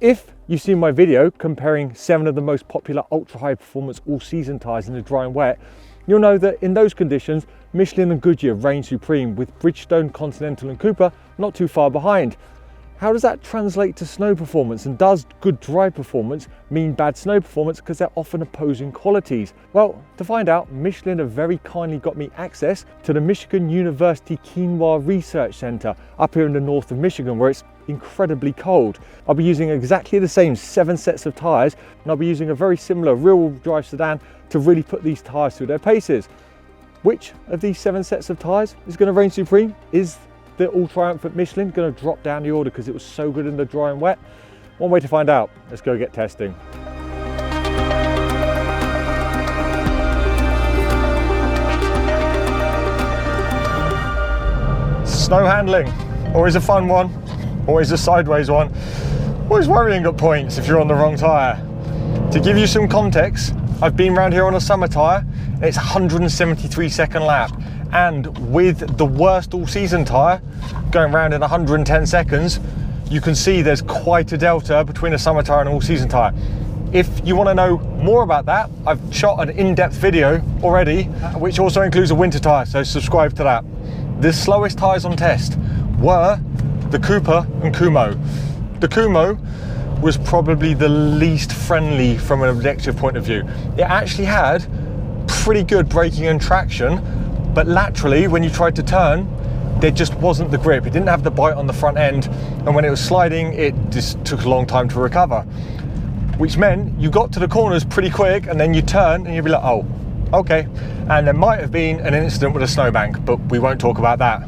If you've seen my video comparing 7 of the most popular ultra high performance all season tyres in the dry and wet, you'll know that in those conditions, Michelin and Goodyear reign supreme, with Bridgestone, Continental and Kumho not too far behind. How does that translate to snow performance, and does good dry performance mean bad snow performance, because they're often opposing qualities? Well, to find out, Michelin have very kindly got me access to the Michigan University Kumho Research Center up here in the north of Michigan, where it's incredibly cold. I'll be using exactly the same 7 sets of tyres, and I'll be using a very similar rear-wheel drive sedan to really put these tyres through their paces. Which of these 7 sets of tyres is going to reign supreme? Is the all-triumphant Michelin going to drop down the order because it was so good in the dry and wet? One way to find out. Let's go get testing. Snow handling, always a fun one, always a sideways one, always worrying at points if you're on the wrong tyre. To give you some context, I've been around here on a summer tyre, and it's 173 second lap. And with the worst all-season tyre going around in 110 seconds, you can see there's quite a delta between a summer tyre and an all-season tyre. If you want to know more about that, I've shot an in-depth video already, which also includes a winter tyre, so subscribe to that. The slowest tyres on test were the Cooper and Kumho. The Kumho was probably the least friendly from an objective point of view. It actually had pretty good braking and traction, but laterally, when you tried to turn, there just wasn't the grip. It didn't have the bite on the front end, and when it was sliding, it just took a long time to recover, which meant you got to the corners pretty quick, and then you turn and you'd be like, oh, okay. And there might have been an incident with a snowbank, but we won't talk about that.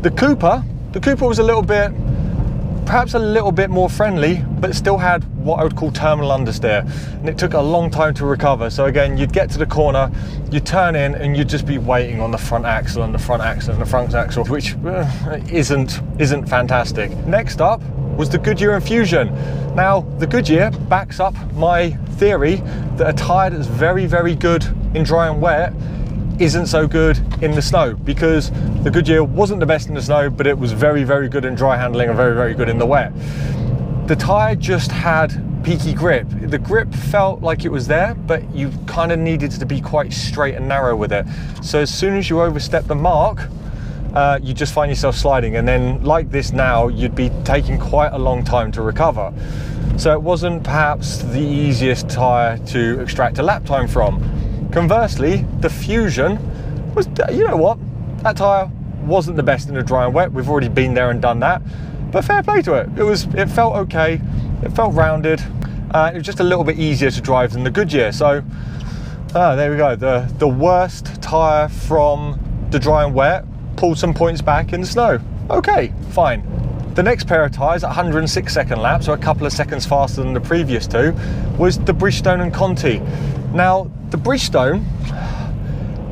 The Cooper was a little bit, perhaps a little bit more friendly, but still had what I would call terminal understeer, and it took a long time to recover. So again, you'd get to the corner, you'd turn in, and you'd just be waiting on the front axle and the front axle and the front axle, which isn't fantastic. Next up was the Goodyear and Fuzion. Now, the Goodyear backs up my theory that a tyre that's very, very good in dry and wet isn't so good in the snow, because the Goodyear wasn't the best in the snow, but it was very, very good in dry handling and very, very good in the wet. The tyre just had peaky grip. The grip felt like it was there, but you kind of needed to be quite straight and narrow with it. So as soon as you overstep the mark, you just find yourself sliding, and then like this now, you'd be taking quite a long time to recover. So it wasn't perhaps the easiest tyre to extract a lap time from. Conversely, the Fuzion was, you know what, that tyre wasn't the best in the dry and wet. We've already been there and done that, but fair play to it. It felt okay, it felt rounded. It was just a little bit easier to drive than the Goodyear. So there we go, the worst tyre from the dry and wet pulled some points back in the snow. Okay, fine. The next pair of tyres at 106 second lap, so a couple of seconds faster than the previous two, was the Bridgestone and Conti. Now, the Bridgestone,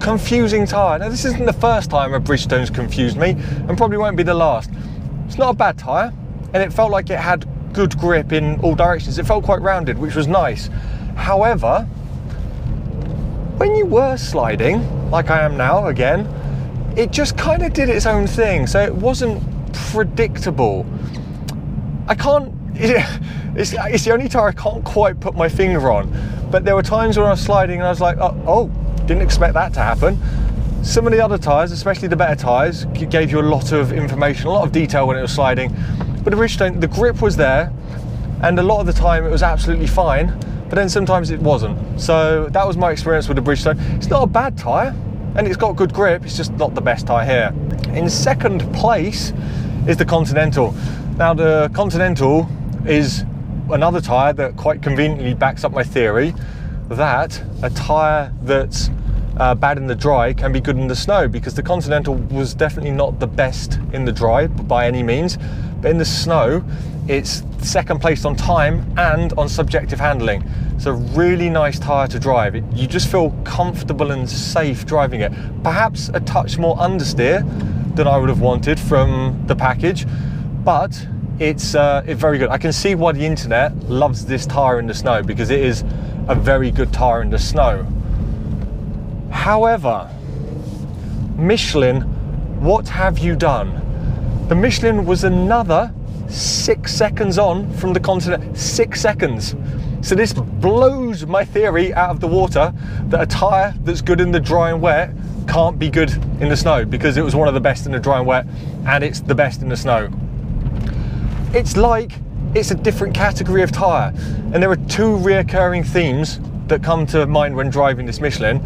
confusing tyre. Now, this isn't the first time a Bridgestone's confused me, and probably won't be the last. It's not a bad tyre, and it felt like it had good grip in all directions. It felt quite rounded, which was nice. However, when you were sliding, like I am now again, it just kind of did its own thing, so it wasn't predictable. It's the only tyre I can't quite put my finger on, but there were times when I was sliding and I was like, oh, didn't expect that to happen. Some of the other tyres, especially the better tyres, gave you a lot of information, a lot of detail when it was sliding, but the Bridgestone, the grip was there, and a lot of the time it was absolutely fine, but then sometimes it wasn't. So that was my experience with the Bridgestone. It's not a bad tyre, and it's got good grip, it's just not the best tyre here. In second place is the Continental. Now, the Continental is another tyre that quite conveniently backs up my theory that a tyre that's bad in the dry can be good in the snow, because the Continental was definitely not the best in the dry by any means, but in the snow it's second place on time and on subjective handling. It's a really nice tyre to drive. You just feel comfortable and safe driving it. Perhaps a touch more understeer than I would have wanted from the package, but it's very good. I can see why the internet loves this tyre in the snow, because it is a very good tyre in the snow. However, Michelin, what have you done? The Michelin was another 6 seconds on from the Continental. 6 seconds. So this blows my theory out of the water that a tyre that's good in the dry and wet can't be good in the snow, because it was one of the best in the dry and wet, and it's the best in the snow. It's like it's a different category of tyre, and there are two reoccurring themes that come to mind when driving this Michelin: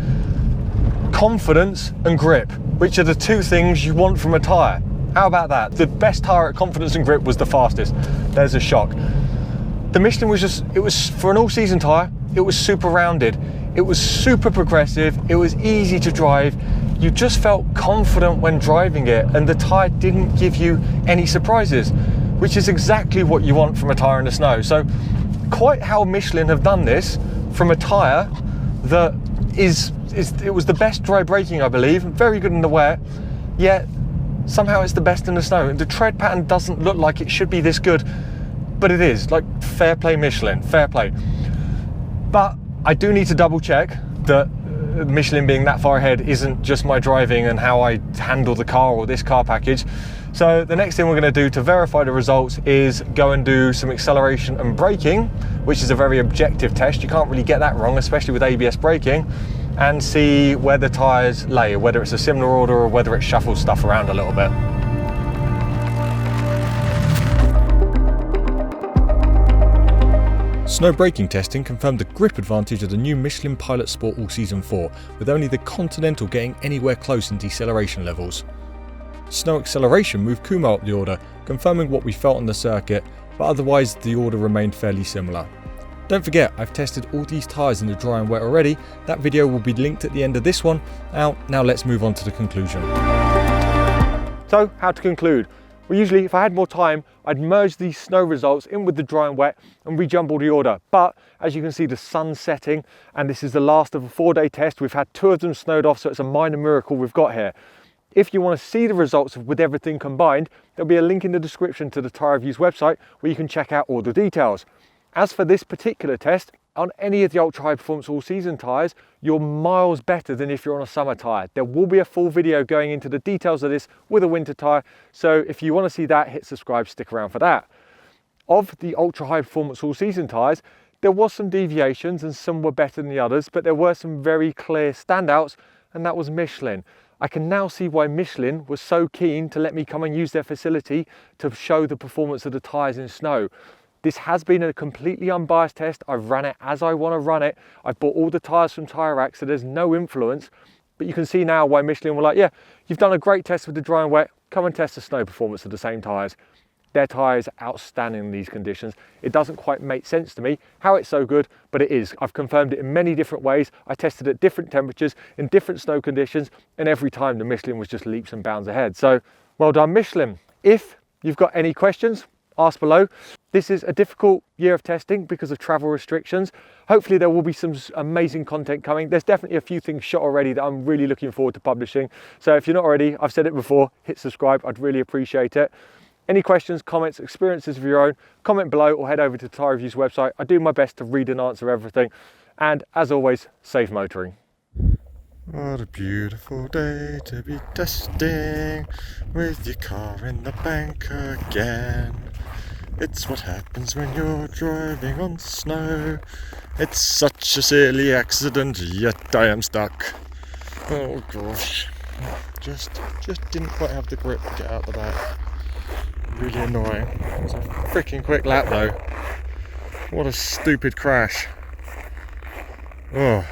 confidence and grip, which are the two things you want from a tyre. How about that? The best tyre at confidence and grip was the fastest. There's a shock. The Michelin was just, it was, for an all-season tyre, it was super rounded. It was super progressive. It was easy to drive. You just felt confident when driving it, and the tyre didn't give you any surprises, which is exactly what you want from a tyre in the snow. So quite how Michelin have done this from a tyre that it was the best dry braking, I believe, very good in the wet, yet somehow it's the best in the snow. The tread pattern doesn't look like it should be this good, but it is. Like, fair play Michelin, fair play. But I do need to double check that Michelin being that far ahead isn't just my driving and how I handle the car or this car package. So the next thing we're going to do to verify the results is go and do some acceleration and braking, which is a very objective test. You can't really get that wrong, especially with ABS braking, and see where the tyres lay, whether it's a similar order or whether it shuffles stuff around a little bit. Snow braking testing confirmed the grip advantage of the new Michelin Pilot Sport All Season 4, with only the Continental getting anywhere close in deceleration levels. Snow acceleration moved Kumho up the order, confirming what we felt on the circuit, but otherwise the order remained fairly similar. Don't forget, I've tested all these tyres in the dry and wet already. That video will be linked at the end of this one. Now let's move on to the conclusion. So, how to conclude? Well, usually if I had more time, I'd merge these snow results in with the dry and wet and rejumble the order. But as you can see, the sun's setting, and this is the last of a 4-day test. We've had 2 of them snowed off, so it's a minor miracle we've got here. If you want to see the results with everything combined, there'll be a link in the description to the Tyre Reviews website where you can check out all the details. As for this particular test, on any of the ultra high performance all season tyres, you're miles better than if you're on a summer tyre. There will be a full video going into the details of this with a winter tyre, so if you want to see that, hit subscribe, stick around for that. Of the ultra high performance all season tyres, there was some deviations and some were better than the others, but there were some very clear standouts, and that was Michelin. I can now see why Michelin was so keen to let me come and use their facility to show the performance of the tyres in snow. This has been a completely unbiased test. I've ran it as I want to run it. I've bought all the tyres from Tyre Rack, so there's no influence. But you can see now why Michelin were like, yeah, you've done a great test with the dry and wet. Come and test the snow performance of the same tyres. Their tyres are outstanding in these conditions. It doesn't quite make sense to me how it's so good, but it is. I've confirmed it in many different ways. I tested at different temperatures, in different snow conditions, and every time the Michelin was just leaps and bounds ahead. So well done, Michelin. If you've got any questions, ask below. This is a difficult year of testing because of travel restrictions. Hopefully there will be some amazing content coming. There's definitely a few things shot already that I'm really looking forward to publishing. So if you're not already, I've said it before, hit subscribe. I'd really appreciate it. Any questions, comments, experiences of your own, comment below or head over to the Tyre Reviews website. I do my best to read and answer everything. And as always, safe motoring. What a beautiful day to be testing with your car in the bank again. It's what happens when you're driving on snow. It's such a silly accident, yet I am stuck. Oh gosh, just didn't quite have the grip to get out the back. Really annoying. It was a freaking quick lap though. What a stupid crash. Oh.